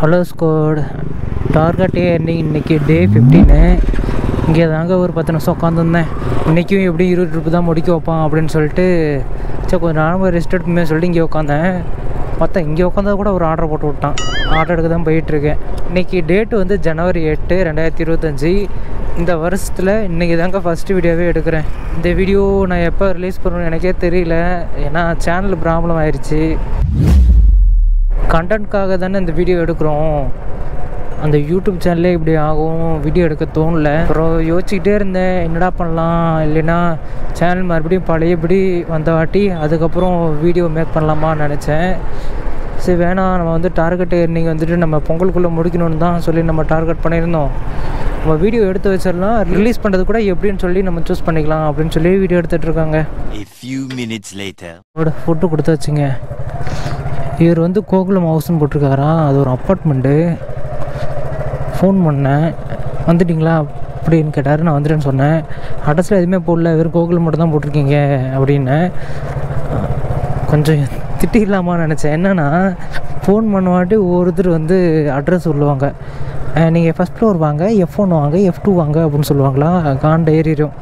Hello squad, target இன்னைக்கு டே 15. இங்கே தாங்க ஒரு 10 நிமிஷம் உட்காந்துருந்தேன். இன்றைக்கும் எப்படி 20 ட்ரிப்பு தான் முடிக்க வைப்பான் அப்படின்னு சொல்லிட்டு சரி கொஞ்சம் நானும் ரெஸ்ட் எடுக்குமே சொல்லிட்டு இங்கே உட்காந்தேன். பார்த்தா இங்கே உட்காந்தா கூட ஒரு ஆர்டர் போட்டு விட்டான். ஆர்டர் எடுக்க தான் போயிட்டுருக்கேன். இன்றைக்கி டேட்டு வந்து ஜனவரி 8, 2025. இந்த வருஷத்தில் இன்றைக்கி தாங்க ஃபஸ்ட்டு வீடியோவே எடுக்கிறேன். இந்த வீடியோ நான் எப்போ ரிலீஸ் பண்ணணும்னு எனக்கே தெரியல. ஏன்னா சேனல் ப்ராப்ளம் ஆயிடுச்சு. கண்டென்ட்காக தானே இந்த வீடியோ எடுக்கிறோம். அந்த யூடியூப் சேனல்லே இப்படி ஆகும், வீடியோ எடுக்க தோணல. அப்புறம் யோசிச்சுக்கிட்டே இருந்தேன் என்னடா பண்ணலாம், இல்லைன்னா சேனல் மறுபடியும் பழையபடி வந்த வாட்டி அதுக்கப்புறம் வீடியோ மேக் பண்ணலாமான்னு நினச்சேன். சரி வேணாம், நம்ம வந்து டார்கெட் இன்றைக்கி வந்துட்டு நம்ம பொங்கலுக்குள்ளே முடிக்கணும்னு தான் சொல்லி நம்ம டார்கெட் பண்ணியிருந்தோம். நம்ம வீடியோ எடுத்து வச்சிடலாம், ரிலீஸ் பண்ணுறது கூட எப்படின்னு சொல்லி நம்ம சூஸ் பண்ணிக்கலாம் அப்படின்னு சொல்லி வீடியோ எடுத்துகிட்டு இருக்காங்க. ஃபுட்டு கொடுத்து வச்சுங்க. இவர் வந்து கோகுலம் ஹவுஸ்ன்னு போட்டிருக்காராம். அது ஒரு அப்பார்ட்மெண்ட்டு. ஃபோன் பண்ணேன், வந்துட்டிங்களா அப்படின்னு கேட்டார். நான் வந்துட்டேன்னு சொன்னேன். அட்ரஸில் எதுவுமே போடல, வெறும் கோகுலம் மட்டும் தான் போட்டிருக்கீங்க அப்படின்னு. கொஞ்சம் திட்டிக்கலாமான்னு நினச்சேன். என்னென்னா ஃபோன் பண்ணவாட்டி ஒவ்வொருத்தர் வந்து அட்ரஸ் சொல்லுவாங்க. நீங்கள் ஃபஸ்ட் ஃப்ளோர் வாங்க, F1 வாங்க, F2 வாங்க அப்படின்னு சொல்லுவாங்களா. காண்ட ஏறிடும்.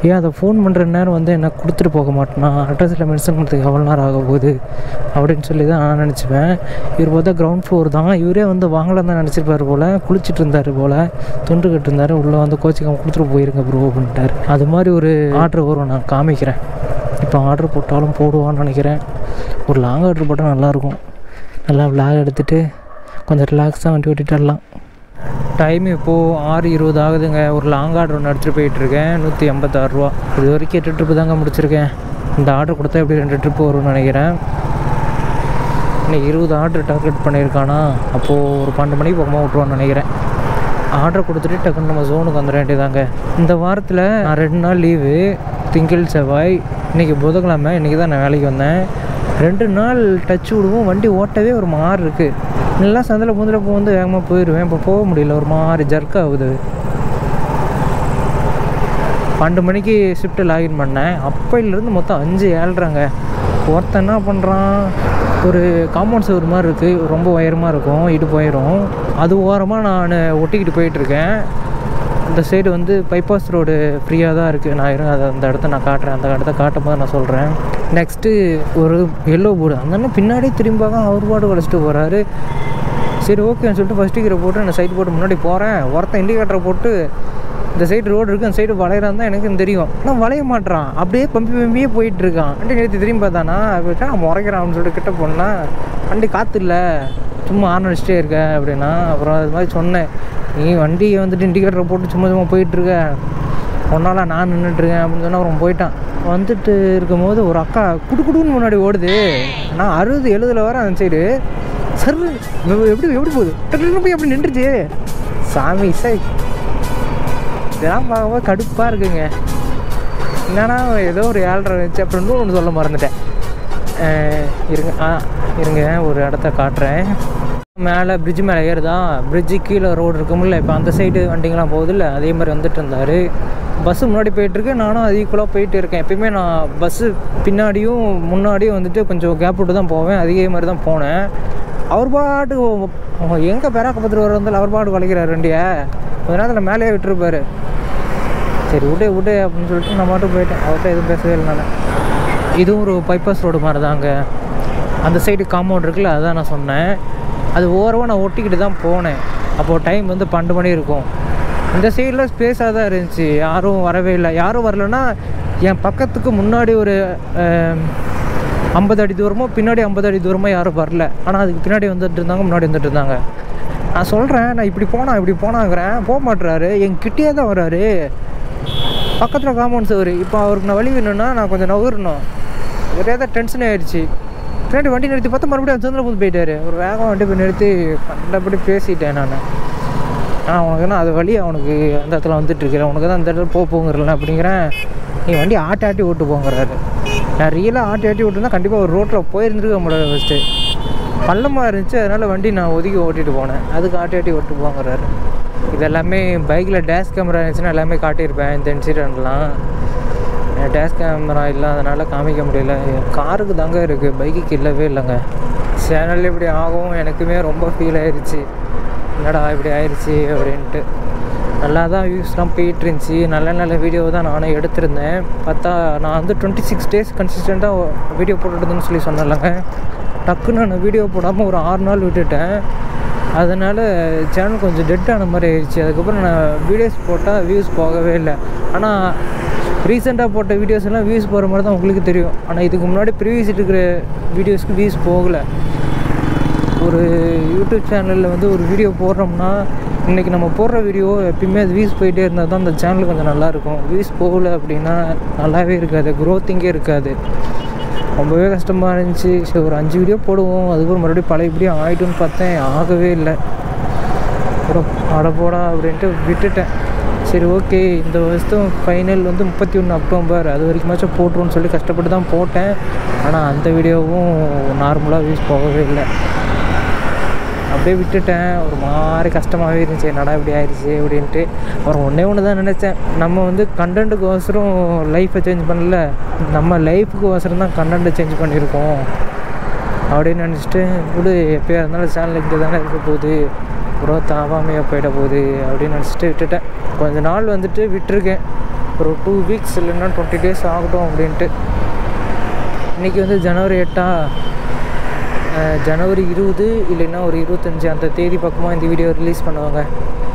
ஏன் அதை ஃபோன் பண்ணுற நேரம் வந்து என்ன கொடுத்துட்டு போக மாட்டேனா, அட்ரஸில் மென்ஷன் பண்ணுறதுக்கு எவ்வளோ நேரம் ஆக போகுது அப்படின்னு சொல்லி தான் நான் நினச்சிப்பேன். இவர் பார்த்தா கிரவுண்ட் ஃப்ளோர் தான். இவரே வந்து வாங்கலாம் தான் நினச்சிருப்பார் போல். குளிச்சுட்டு இருந்தார் போல், துண்டு கட்டு இருந்தார். உள்ளே வந்து கோச்சிக்காம கொடுத்துட்டு போயிருங்க ப்ரோ அப்படின்ட்டார். அது மாதிரி ஒரு ஆர்டர் வரும், நான் காமிக்கிறேன். இப்போ ஆர்டர் போட்டாலும் போடுவான்னு நினைக்கிறேன். ஒரு லாங் ஆர்டர் போட்டால் நல்லாயிருக்கும். நல்லா விளாக் எடுத்துகிட்டு கொஞ்சம் ரிலாக்ஸாக வண்டி ஓட்டிகிட்டு வரலாம். டைம் இப்போது 6:20 ஆகுதுங்க. ஒரு லாங் ஆர்டர் ஒன்று எடுத்துகிட்டு போயிட்டுருக்கேன். 186 ரூபா. இது வரைக்கும் 8 ட்ரிப்பு தாங்க முடிச்சிருக்கேன். இந்த ஆர்டர் கொடுத்தா எப்படி 2 ட்ரிப்பு வரும்னு நினைக்கிறேன். இன்னைக்கு 20 ஆர்டர் டார்கெட் பண்ணியிருக்கானா. அப்போது ஒரு 12 மணிக்கு பக்கமாக விட்ருவான்னு நினைக்கிறேன். ஆர்டர் கொடுத்துட்டு டக்குன்னு நம்ம ஜோனுக்கு வந்துட வேண்டியதாங்க. இந்த வாரத்தில் நான் 2 நாள் லீவு, திங்கள் செவ்வாய். இன்றைக்கி புதன்கிழமை. இன்றைக்கி தான் நான் வேலைக்கு வந்தேன். 2 நாள் டச் விடுவோம். வண்டி ஓட்டவே ஒரு மாதிரி இருக்குது. நல்லா சந்தில் பூந்தில் வந்து வேகமாக போயிடுவேன். இப்போ போக முடியல, ஒரு மாதிரி ஜர்க் ஆகுது. 12 மணிக்கு ஷிஃப்ட்டு லாகின் பண்ணேன். அப்பையிலேருந்து மொத்தம் 5 ஏழ்றாங்க. ஒருத்தன் என்ன பண்ணுறான், ஒரு காம்பவுண்ட் சுவர் மாதிரி இருக்குது, ரொம்ப உயரமாக இருக்கும், இடு போயிடும். அது ஓரமாக நான் ஒட்டிக்கிட்டு போயிட்டுருக்கேன். இந்த சைடு வந்து பைபாஸ் ரோடு ஃப்ரீயாக தான் இருக்குது. நான் அந்த இடத்த நான் காட்டுறேன். அந்த இடத்த காட்டும் போது நான் சொல்கிறேன். நெக்ஸ்ட்டு ஒரு எல்லோ போர்டு. அந்த பின்னாடி திரும்பாக அவர் பாடு வளைச்சிட்டு போகிறாரு. சரி ஓகேன்னு சொல்லிட்டு ஃபஸ்ட் கீரை போட்டு நான் சைடு போட்டு முன்னாடி போகிறேன். ஒருத்தன் இண்டிகேட்டரை போட்டு இந்த சைடு ரோடு இருக்குது, அந்த சைடு வளையிறான் தான் எனக்கு தெரியும். ஆனால் வளைய மாட்டான், அப்படியே பம்பியே போயிட்டுருக்கான். வண்டி நிறுத்தி திரும்பி பார்த்தானா, அப்படின்னா நான் முறைக்கிறான்னு சொல்லிட்டு கிட்ட போனால் வண்டி காற்று இல்லை, சும்மா ஆர்ன் அடிச்சிட்டே இருக்க அப்படின்னா. அப்புறம் அது மாதிரி சொன்னேன், நீ வண்டியை வந்துட்டு இண்டிகேட்டரை போட்டு சும்மா போயிட்டுருக்க, ஒன்றால் நான் நின்றுட்டுருக்கேன் அப்படின்னு சொன்னால் அப்புறம் போயிட்டான். வந்துட்டு இருக்கும்போது ஒரு அக்கா குடுக்குடுன்னு முன்னாடி ஓடுது. நான் 60-70 வரேன். அந்த சைடு சரி எப்படி போகுது, டக்குனு போய் அப்படி நின்றுச்சு. சாமி சாய், இதெல்லாம் பார்க்கும்போது கடுப்பாக இருக்குங்க. என்னன்னா ஏதோ ஒரு 7:30 வச்சு அப்படின்னு ஒன்று சொல்ல மறந்துட்டேன். இருங்க ஒரு இடத்த காட்டுறேன். மேலே பிரிட்ஜு மேலே ஏறுதா, பிரிட்ஜு கீழே ரோடு இருக்குமில்ல, இப்போ அந்த சைடு வண்டிங்கெலாம் போகுது இல்லை, அதே மாதிரி வந்துட்டு இருந்தார். பஸ்ஸு முன்னாடி போயிட்டுருக்கு, நானும் அது ஈக்குவலாக போயிட்டு இருக்கேன். எப்பயுமே நான் பஸ்ஸு பின்னாடியும் முன்னாடியும் வந்துட்டு கொஞ்சம் கேப் விட்டு தான் போவேன். அதே மாதிரி தான் போனேன். அவர் பாட்டு எங்கே பெராக்கப்பத்திரி வர வந்தாலும் அவர் பாட்டு வளைக்கிறார் வண்டியை. கொஞ்ச நேரத்தில் மேலேயே விட்டுருப்பார். சரி விடு அப்படின்னு சொல்லிட்டு நான் பாட்டு போயிட்டேன். அவர்கிட்ட எதுவும் பேசவே இல்லை நான். இதுவும் ஒரு பைபாஸ் ரோடு மாதிரி தாங்க. அந்த சைடு காம்பவுண்ட் இருக்குல்ல, அதான் நான் சொன்னேன். அது ஓரமாக நான் ஒட்டிக்கிட்டு தான் போனேன். அப்போது டைம் வந்து 12 மணி இருக்கும். இந்த சைடில் ஸ்பேஸாக தான் இருந்துச்சு, யாரும் வரவே இல்லை. யாரும் வரலன்னா என் பக்கத்துக்கு முன்னாடி ஒரு 50 அடி தூரமோ பின்னாடி 50 அடி தூரமோ யாரும் வரல. ஆனால் அதுக்கு பின்னாடி வந்துட்டு இருந்தாங்க, முன்னாடி வந்துட்டு இருந்தாங்க. நான் சொல்கிறேன், நான் இப்படி போனாங்கிறேன், போக மாட்டுறாரு. என்கிட்டயே தான் வர்றாரு. பக்கத்தில் காம்பவுண்ட் சுவர். இப்போ அவருக்கு நான் வழி வேணும்னா நான் கொஞ்சம் நகரணும். ஒரே தான் டென்ஷன் ஆகிடுச்சு. பின்னாடி வண்டி நிறுத்தி பார்த்தா மறுபடியும் சந்தில் பூந்து போயிட்டார். ஒரு வேகம் வண்டி போய் நிறுத்தி கண்டபடி பேசிட்டேன் நான். உனக்குன்னா அது வழி, அவனுக்கு அந்த இடத்துல வந்துட்டுருக்கிறேன், உனக்கு தான் அந்த இடத்துல போங்கிறல அப்படிங்கிறேன். நீ வண்டி ஆட்டி ஓட்டு போங்கிறாரு. நான் ரியலாக ஆட்டி ஓட்டுருந்தா கண்டிப்பாக ஒரு ரோட்டில் போயிருந்துருக்க முடியாது. ஃபஸ்ட்டு பள்ளமாக இருந்துச்சு, அதனால் வண்டி நான் ஒதுக்கி ஓட்டிகிட்டு போனேன். அதுக்கு ஆட்டி ஓட்டு போங்கிறாரு. இது எல்லாமே பைக்கில் டேஷ் கேமரா இருந்துச்சுன்னா எல்லாமே காட்டியிருப்பேன். இந்த இன்சிடெண்ட்லாம் டேஷ் கேமரா இல்லாதனால காமிக்க முடியல. காருக்கு தாங்க இருக்குது, பைக்குக்கு இல்லவே இல்லைங்க. சேனல் இப்படி ஆகும் எனக்குமே ரொம்ப ஃபீல் ஆயிடுச்சு. என்னடா இப்படி ஆயிடுச்சு அப்படின்ட்டு. நல்லா தான் வியூஸ்லாம் போயிட்டு இருந்துச்சு. நல்ல நல்ல வீடியோ தான் நானும் எடுத்திருந்தேன். பார்த்தா நான் வந்து 26 days கன்சிஸ்டண்ட்டாக வீடியோ போட்டுட்டுதுன்னு சொன்னேன்லங்க. டக்குன்னு நான் வீடியோ போடாமல் ஒரு 6 நாள் விட்டுட்டேன். அதனால் சேனல் கொஞ்சம் டெட் ஆன மாதிரி ஆயிடுச்சு. அதுக்கப்புறம் நான் வீடியோஸ் போட்டால் வியூஸ் போகவே இல்லை. ஆனால் ரீசெண்டாக போட்ட வீடியோஸ் எல்லாம் வியூஸ் போகிற மாதிரி தான் உங்களுக்கு தெரியும். ஆனால் இதுக்கு முன்னாடி ப்ரீவியஸ் இருக்கிற வீடியோஸ்க்கு வியூஸ் போகலை. ஒரு யூடியூப் சேனலில் வந்து ஒரு வீடியோ போடுறோம்னா இன்றைக்கி நம்ம போடுற வீடியோ எப்பயுமே அது வியூஸ் போயிட்டே இருந்தால் தான் அந்த சேனல் கொஞ்சம் நல்லாயிருக்கும். வியூஸ் போகலை அப்படின்னா நல்லாவே இருக்காது, க்ரோத்திங்கே இருக்காது. ரொம்பவே கஷ்டமாக இருந்துச்சு. சரி ஒரு 5 வீடியோ போடுவோம், அதுக்கப்புறம் மறுபடியும் பழைய வீடியோ ஆகிட்டுன்னு பார்த்தேன், ஆகவே இல்லை. அப்புறம் அடப்போடா அப்படின்ட்டு விட்டுட்டேன். சரி ஓகே, இந்த வருஷம் ஃபைனல் வந்து 31 அக்டோபர் அது வரைக்குமாச்சும் போட்டுருன்னு சொல்லி கஷ்டப்பட்டு தான் போட்டேன். ஆனால் அந்த வீடியோவும் நார்மலாக வியூஸ் போகவே இல்லை. அப்படியே விட்டுட்டேன். ஒரு மாதிரி கஷ்டமாகவே இருந்துச்சு, என்னடா இப்படி ஆயிடுச்சு அப்படின்ட்டு. அப்புறம் ஒன்று தான் நினச்சேன், நம்ம வந்து கண்டென்ட்டுக்கு அவசரம் லைஃப்பை சேஞ்ச் பண்ணல, நம்ம லைஃபுக்கு அவசரம் தான் கண்டென்ட்டை சேஞ்ச் பண்ணியிருக்கோம் அப்படின்னு நினச்சிட்டு இப்படி எப்போயா இருந்தாலும் சேனல் இங்கே தானே இருக்க போகுது, க்ரோத் ஆகாமையாக போயிட போகுது அப்படின்னு நினச்சிட்டு விட்டுட்டேன். கொஞ்ச நாள் வந்துட்டு விட்டுருக்கேன், ஒரு 2 weeks இல்லைன்னா 20 days ஆகட்டும் அப்படின்ட்டு. இன்றைக்கி வந்து ஜனவரி 8, ஜனவரி 20 இல்லைன்னா ஒரு 25 அந்த தேதி பக்கமாக இந்த வீடியோ ரிலீஸ் பண்ணுவாங்க.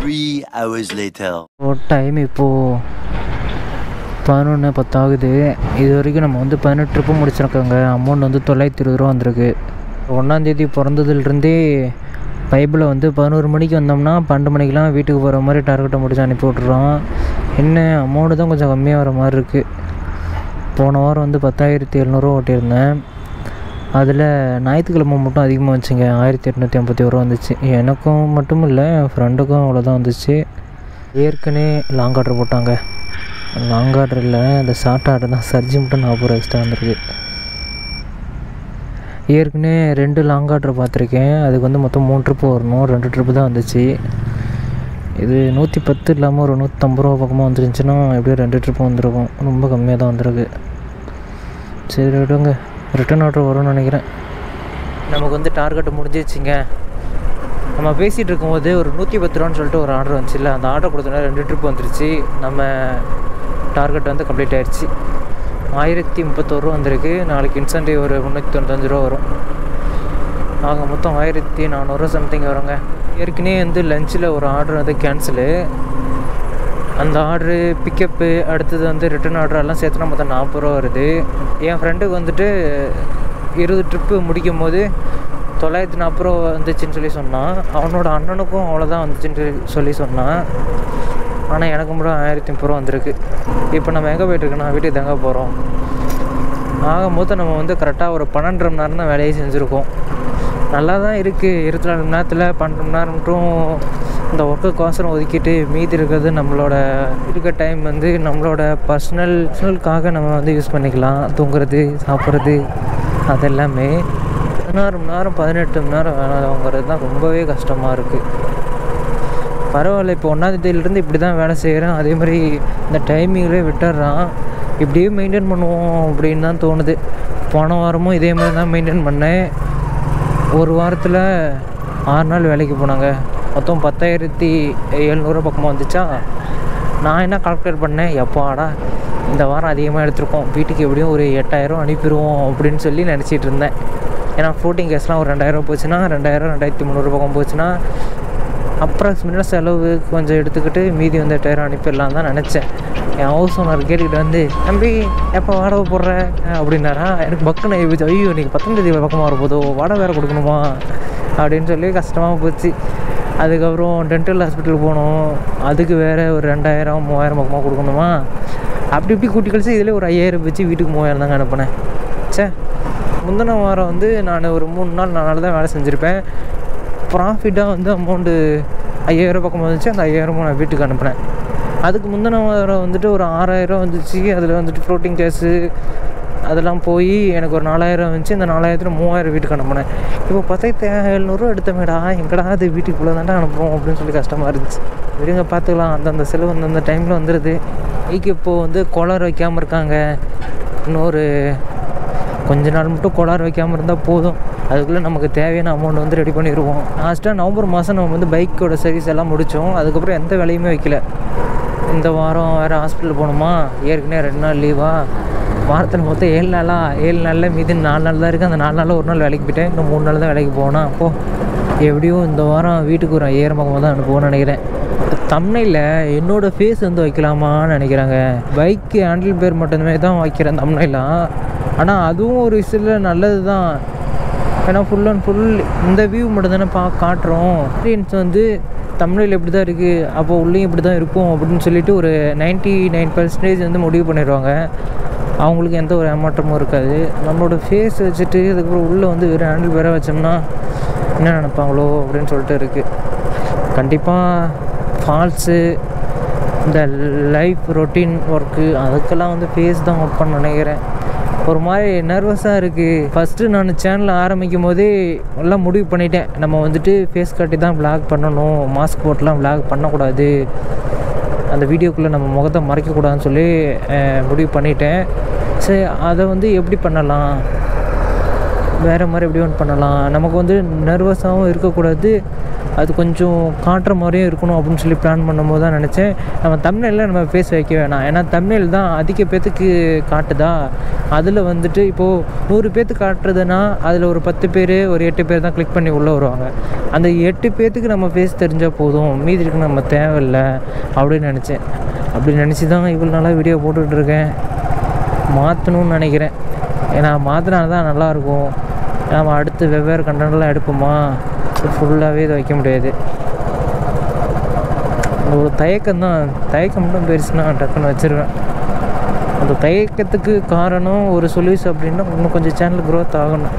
3 hours later. ஒரு டைம் இப்போது 11:10 ஆகுது. இது வரைக்கும் நம்ம வந்து 18 ட்ரிப்பு முடிச்சிருக்கோங்க. அமௌண்ட் வந்து 920 ரூபா வந்திருக்கு. 1ஆம் தேதி பிறந்ததுலேருந்தே பைபிளை வந்து 11 மணிக்கு வந்தோம்னா 12 மணிக்கெலாம் வீட்டுக்கு போகிற மாதிரி டார்கெட்டை முடிச்சு அனுப்பி விட்றோம். என்ன அமௌண்ட்டு தான் கொஞ்சம் கம்மியாக வர மாதிரி இருக்குது. போன வாரம் வந்து 10,700 ஓட்டியிருந்தேன். அதில் ஞாயிற்றுக்கிழமை மட்டும் அதிகமாக வச்சுங்க, 1851 ரூபா வந்துச்சு. எனக்கும் மட்டும் இல்லை, என் ஃப்ரெண்டுக்கும் அவ்வளோதான் வந்துச்சு. ஏற்கனவே லாங் ஆர்டர் போட்டாங்க. லாங் ஆர்டர் இல்லை, அந்த ஷார்ட் ஆர்டர் தான். சர்ஜி மட்டும் 40 ரூபா எக்ஸ்ட்ரா வந்திருக்கு. ஏற்கனவே 2 லாங் ஆர்டர் பார்த்துருக்கேன். அதுக்கு வந்து மொத்தம் 3 ட்ரிப்பு வரணும், 2 ட்ரிப்பு தான் வந்துச்சு. இது 110 இல்லாமல் ஒரு 150 ரூபா பக்கமாக வந்துருந்துச்சுன்னா எப்படியும் 2 ட்ரிப்பு வந்துருக்கும். ரொம்ப கம்மியாக தான் வந்திருக்கு. சரி விடுங்க, ரிட்டன் ஆர்டர் வரும்னு நினைக்கிறேன். நமக்கு வந்து டார்கெட்டு முடிஞ்சிச்சுங்க. நம்ம பேசிகிட்டு இருக்கும்போது ஒரு 110 ரூபான்னு சொல்லிட்டு ஒரு ஆர்டர் வந்துச்சு இல்லை, அந்த ஆர்டர் கொடுத்தோன்னா 2 ட்ரிப் வந்துருச்சு. நம்ம டார்கெட் வந்து கம்ப்ளீட் ஆகிடுச்சு. 1031 ரூபா வந்திருக்கு. நாளைக்கு இன்சென்டிவ் ஒரு 395 ரூபா வரும். ஆக மொத்தம் 1400 ரூபா சம்திங் வருங்க. ஏற்கனவே வந்து லஞ்சில் ஒரு ஆர்டர் வந்து கேன்சலு. அந்த ஆர்டரு பிக்கப்பு அடுத்தது வந்து ரிட்டன் ஆர்டர் எல்லாம் சேர்த்துனா மொத்தம் 40 ரூபா வருது. என் ஃப்ரெண்டுக்கு வந்துட்டு 20 ட்ரிப்பு முடிக்கும் போது 940 ரூபா வந்துச்சுன்னு சொல்லி சொன்னான். அவனோட அண்ணனுக்கும் அவ்வளோதான் வந்துச்சுன்னு சொல்லி சொன்னான். ஆனால் எனக்கு மட்டும் 1030 ரூபா வந்திருக்கு. இப்போ நம்ம எங்கே போய்ட்டுருக்கோன்னா வீட்டுக்கு தாங்க போகிறோம். ஆகும்போது நம்ம வந்து கரெக்டாக ஒரு 12 மணி நேரம் தான் வேலையை செஞ்சுருக்கோம். நல்லா தான் இருக்குது. 24 மணி நேரத்தில் 12 மணி நேரம் மட்டும் இந்த ஒர்க்குக்கோசரம் ஒதுக்கிட்டு மீதி இருக்கிறது நம்மளோட இருக்க டைம் வந்து நம்மளோட பர்சனலுக்காக நம்ம வந்து யூஸ் பண்ணிக்கலாம். தூங்குறது, சாப்பிட்றது, அதெல்லாமே. 16 மணி நேரம் 18 மணி நேரம் வேலை வாங்குறது தான் ரொம்பவே கஷ்டமாக இருக்குது. பரவாயில்ல, இப்போ 1ஆம் தேதியிலேருந்து இப்படி தான் வேலை செய்கிறேன். அதே மாதிரி இந்த டைமிங்லேயே விட்டுடுறான். இப்படியே மெயின்டைன் பண்ணுவோம் அப்படின்னு தான் தோணுது. போன வாரமும் இதே மாதிரி தான் மெயின்டைன் பண்ணேன். ஒரு வாரத்தில் 6 நாள் வேலைக்கு போனாங்க. மொத்தம் 10,700 பக்கமாக வந்துச்சா. நான் என்ன கால்குலேட் பண்ணேன், எப்பாடா இந்த வாரம் அதிகமாக எடுத்திருக்கோம், வீட்டுக்கு எப்படியும் ஒரு 8000 அனுப்பிடுவோம் அப்படின்னு சொல்லி நினச்சிட்டு இருந்தேன். ஏன்னா ஃப்ளோட்டிங் கேஸ்லாம் ஒரு 2000 போச்சுன்னா 2000 2300 பக்கம் போச்சுன்னா அப்ராக்சிமேட்டாக செலவு கொஞ்சம் எடுத்துக்கிட்டு மீதி வந்து 8000 அனுப்பிடலாம் தான் நினச்சேன். என் ஹவுஸ் ஓனர் கேட்டுக்கிட்டு வந்து, தம்பி எப்போ வாடகை போடுற அப்படின்னாரா. எனக்கு பக்குன்னு ஆகிப்போச்சு. ஐயோ இன்றைக்கி 10ஆம் தேதி பக்கமாக வரப்போதோ, வாடகை வேறு கொடுக்கணுமா அப்படின்னு சொல்லி கஷ்டமாக போச்சு. அதுக்கப்புறம் டென்டல் ஹாஸ்பிட்டலுக்கு போகணும், அதுக்கு வேறு ஒரு 2000 3000 பக்கமாக கொடுக்கணுமா. அப்படி இப்படி கூட்டி கழிச்சு இதில் ஒரு 5000 வச்சு வீட்டுக்கு 3000 தாங்க அனுப்பினேன். சே, முந்தின வாரம் வந்து நான் ஒரு 3 நாள் 4 நாள் தான் வேலை செஞ்சுருப்பேன். ப்ராஃபிட்டாக வந்து அமௌண்ட்டு 5000 பக்கமாக வந்துச்சு. அந்த 5000 நான் வீட்டுக்கு அனுப்பினேன். அதுக்கு முந்தின வாரம் வந்துட்டு ஒரு 6000 வந்துச்சு. அதில் வந்துட்டு ஃப்ளோட்டிங் கேஸு அதெல்லாம் போய் எனக்கு ஒரு 4000 வந்துச்சு. இந்த 4000 3000 வீட்டுக்கு அனுப்பினேன். இப்போ 10,700 எடுத்தமேடா, எங்கடா அது வீட்டுக்குள்ளே தாண்டா அனுப்புவோம் அப்படின்னு சொல்லி கஷ்டமாக இருந்துச்சு. விடுங்க பார்த்துக்கலாம், அந்தந்த செலவு அந்தந்த டைமில் வந்துடுது. கைக்கு இப்போது வந்து கோளாறு வைக்காமல் இருக்காங்க. இன்னொரு கொஞ்ச நாள் மட்டும் கோளாறு வைக்காமல் இருந்தால் போதும். அதுக்குள்ளே நமக்கு தேவையான அமௌண்ட் வந்து ரெடி பண்ணிடுவோம். லாஸ்ட்டாக நவம்பர் மாதம் நம்ம வந்து பைக்கோட சர்வீஸ் எல்லாம் முடித்தோம். அதுக்கப்புறம் எந்த வேலையுமே வைக்கல. இந்த வாரம் வேறு ஹாஸ்பிட்டல் போகணுமா, ஏற்கனவே 2 நாள் லீவா, வாரத்தில் மொத்தம் 7 நாளில் மீதி 4 நாள் தான் இருக்குது. அந்த 4 நாளில் 1 நாள் வேலைக்கு போயிட்டேன். இன்னும் 3 நாள் தான் வேலைக்கு போனால். அப்போது எப்படியும் இந்த வாரம் வீட்டுக்கு ஒரு 5000 பக்கமாக தான் அனுப்புவோன்னு நினைக்கிறேன். தம்ப்நெயில்ல என்னோடய ஃபேஸ் வந்து வைக்கலாமான்னு நினைக்கிறாங்க. பைக்கு ஹேண்டில் பேர் மட்டுமே தான் வைக்கிறேன் தம்ப்நெயிலாம். ஆனால் அதுவும் ஒரு விஷயத்தில் நல்லது தான். ஏன்னா ஃபுல் அண்ட் ஃபுல் இந்த வியூ மட்டும் தானே காட்டுறோம். ஆடியன்ஸ் வந்து தம்ப்நெயில் எப்படி தான் இருக்குது, அப்போ உள்ளேயும் இப்படி தான் இருக்கும் அப்படின்னு சொல்லிட்டு ஒரு 99% வந்து முடிவு பண்ணிடுவாங்க. அவங்களுக்கு எந்த ஒரு ஏமாற்றமும் இருக்காது. நம்மளோட ஃபேஸ் வச்சுட்டு அதுக்கப்புறம் உள்ளே வந்து வெறும் ஹேண்டில் பேராக வச்சோம்னா என்ன நினைப்பாங்களோ அப்படின்னு சொல்லிட்டு இருக்குது. கண்டிப்பாக ஃபால்ஸு, இந்த லைஃப் ரொட்டீன் ஒர்க்கு அதுக்கெல்லாம் வந்து ஃபேஸ் தான் ஒர்க் பண்ண நினைக்கிறேன். ஒரு மாதிரி நர்வஸாக இருக்குது. ஃபஸ்ட்டு நான் சேனல் ஆரம்பிக்கும் போதே எல்லாம் முடிவு பண்ணிட்டேன். நம்ம வந்துட்டு ஃபேஸ் காட்டி தான் விளாக் பண்ணணும், மாஸ்க் போட்டுலாம் விளாக் பண்ணக்கூடாது, அந்த வீடியோக்குள்ளே நம்ம முகத்தை மறைக்கக்கூடாதுன்னு சொல்லி முடிவு பண்ணிட்டேன். சரி, அதை வந்து எப்படி பண்ணலாம், வேறு மாதிரி எப்படி ஒன்று பண்ணலாம், நமக்கு வந்து நர்வஸாகவும் இருக்கக்கூடாது, அது கொஞ்சம் காட்டுற மாதிரியும் இருக்கணும் அப்படின்னு சொல்லி பிளான் பண்ணும்போது தான் நினச்சேன், நம்ம தம்ப்நெயிலில் நம்ம ஃபேஸ் வைக்க வேணாம். ஏன்னா தம்ப்நெயில் தான் அதிக பேத்துக்கு காட்டுதா. அதில் வந்துட்டு இப்போது 100 பேத்துக்கு காட்டுறதுன்னா அதில் ஒரு 10 பேர் ஒரு 8 பேர் தான் கிளிக் பண்ணி உள்ளே வருவாங்க. அந்த 8 பேத்துக்கு நம்ம ஃபேஸ் தெரிஞ்சால் போதும், மீதி இருக்கு நம்ம தேவையில்லை அப்படின்னு நினச்சேன். அப்படி நினச்சி தான் இவ்வளோ நாளாக வீடியோ போட்டுட்ருக்கேன். மாற்றணும்னு நினைக்கிறேன். ஏன்னா மாற்றினா தான் நல்லாயிருக்கும். நம்ம அடுத்து வெவ்வேறு கண்டென்ட்லாம் எடுப்போமா, ஃபுல்லாகவே இதை வைக்க முடியாது. ஒரு தயக்கம் மட்டும் பெருசுனா டக்குன்னு வச்சுருவேன். அந்த தயக்கத்துக்கு காரணம் ஒரு சொல்யூஷன் அப்படின்னா இன்னும் கொஞ்சம் சேனல் க்ரோத் ஆகணும்.